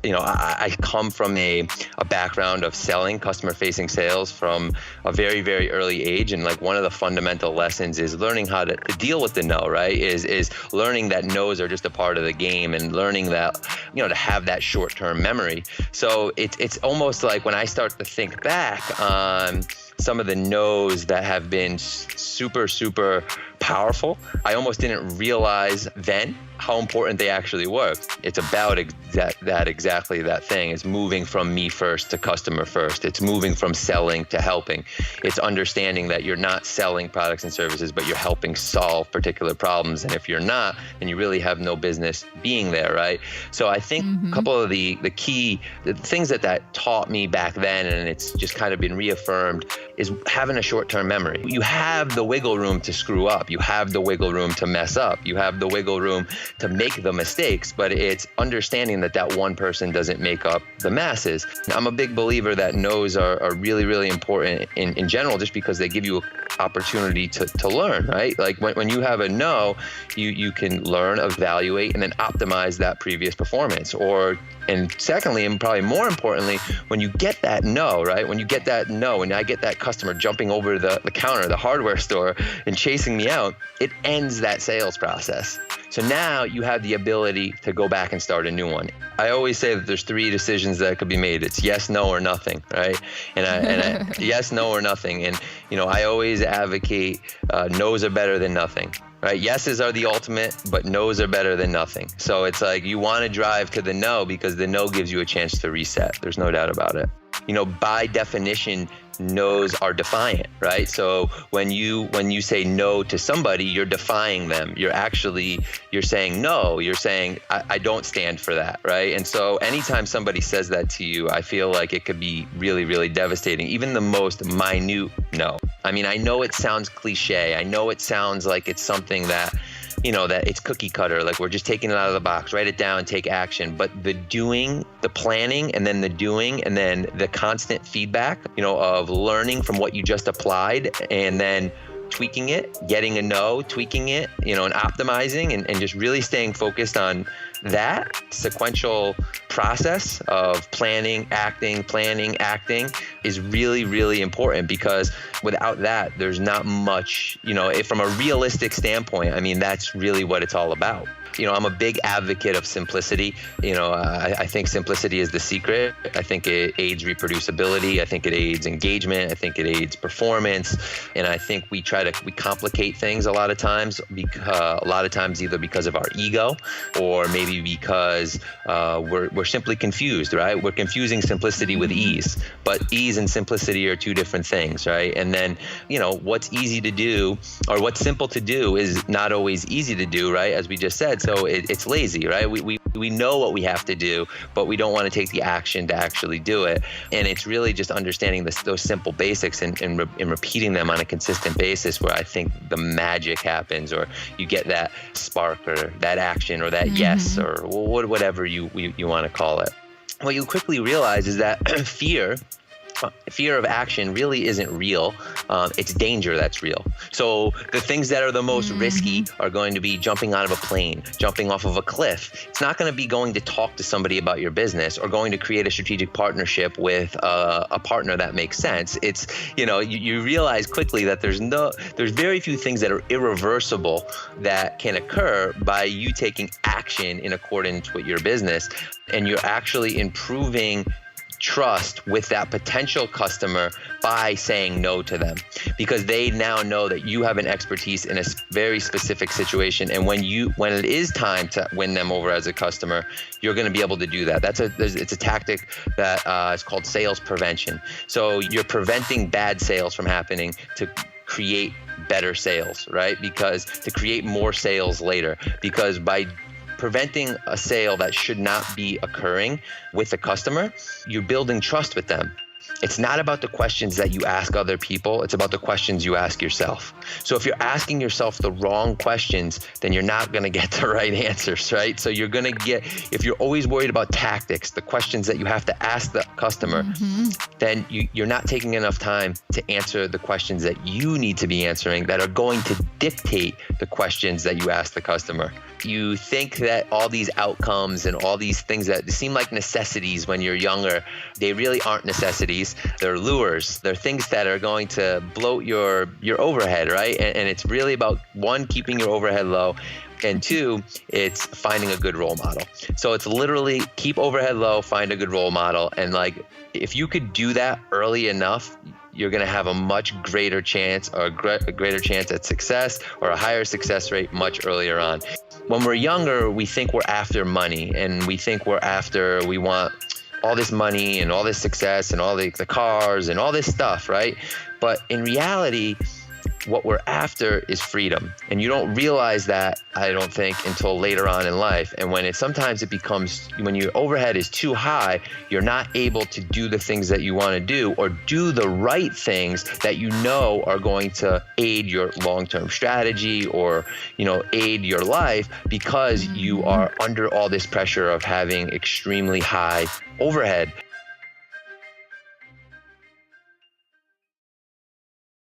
I come from a background of selling, customer-facing sales from a very, very early age. And like one of the fundamental lessons is learning how to deal with the no, right? Is learning that no's are just a part of the game, and learning that, to have that short-term memory. So it's almost like when I start to think back on some of the no's that have been super, super powerful, I almost didn't realize then how important they actually were. It's about exactly that thing. It's moving from me first to customer first. It's moving from selling to helping. It's understanding that you're not selling products and services, but you're helping solve particular problems. And if you're not, then you really have no business being there, right? So I think a couple of the key things that taught me back then, and it's just kind of been reaffirmed, is having a short-term memory. You have the wiggle room to screw up. You have the wiggle room to mess up. You have the wiggle room to make the mistakes, but it's understanding that one person doesn't make up the masses. Now, I'm a big believer that no's are really, really important in general, just because they give you an opportunity to learn, right? Like when you have a no, you can learn, evaluate, and then optimize that previous performance. And secondly, and probably more importantly, when you get that no, right? When you get that no, when I get that customer jumping over the counter, the hardware store, and chasing me out, it ends that sales process. So now you have the ability to go back and start a new one. I always say that there's 3 decisions that could be made. It's yes, no, or nothing, right? And yes, no, or nothing. And I always advocate no's are better than nothing. Right? Yeses are the ultimate, but no's are better than nothing. So it's like you want to drive to the no because the no gives you a chance to reset. There's no doubt about it. By definition, no's are defiant, right? So when you say no to somebody, you're defying them. You're saying no. You're saying, I don't stand for that, right? And so anytime somebody says that to you, I feel like it could be really, really devastating. Even the most minute no. I mean, I know it sounds cliche. I know it sounds like it's something that, that it's cookie cutter, like we're just taking it out of the box, write it down, take action. But the doing, the planning, and then the doing, and then the constant feedback, of learning from what you just applied, and then tweaking it, getting a no, tweaking it, and optimizing, and just really staying focused on that sequential process of planning, acting is really, really important, because without that, there's not much, from a realistic standpoint, I mean, that's really what it's all about. I'm a big advocate of simplicity. I think simplicity is the secret. I think it aids reproducibility. I think it aids engagement. I think it aids performance. And I think we complicate things a lot of times, either because of our ego, or maybe because we're simply confused, right? We're confusing simplicity with ease, but ease and simplicity are 2 different things, right? And then, what's easy to do, or what's simple to do, is not always easy to do, right? As we just said. So it's lazy, right? We know what we have to do, but we don't want to take the action to actually do it. And it's really just understanding those simple basics and repeating them on a consistent basis, where I think the magic happens, or you get that spark, or that action, or that yes, or whatever you want to call it. What you quickly realize is that fear of action really isn't real. It's danger that's real. So the things that are the most risky are going to be jumping out of a plane, jumping off of a cliff. It's not going to be going to talk to somebody about your business, or going to create a strategic partnership with a partner that makes sense. It's, you realize quickly that there's very few things that are irreversible that can occur by you taking action in accordance with your business, and you're actually improving trust with that potential customer by saying no to them, because they now know that you have an expertise in a very specific situation. And when it is time to win them over as a customer, you're going to be able to do that. It's a tactic that is called sales prevention. So you're preventing bad sales from happening to create better sales, right? Because to create more sales later, because by preventing a sale that should not be occurring with the customer, you're building trust with them. It's not about the questions that you ask other people. It's about the questions you ask yourself. So if you're asking yourself the wrong questions, then you're not going to get the right answers, right? So you're going to get, if you're always worried about tactics, the questions that you have to ask the customer, then you're not taking enough time to answer the questions that you need to be answering that are going to dictate the questions that you ask the customer. You think that all these outcomes and all these things that seem like necessities when you're younger, they really aren't necessities. They're lures. They're things that are going to bloat your overhead, right? And it's really about, one, keeping your overhead low, and two, it's finding a good role model. So it's literally keep overhead low, find a good role model. And like, if you could do that early enough, you're going to have a much greater chance, or a greater chance at success, or a higher success rate much earlier on. When we're younger, we think we're after money, and we think we want all this money and all this success and all the cars and all this stuff, right? But in reality, what we're after is freedom. And you don't realize that, I don't think, until later on in life. And sometimes it becomes, when your overhead is too high, you're not able to do the things that you want to do, or do the right things that you know are going to aid your long-term strategy, or, aid your life, because you are under all this pressure of having extremely high overhead.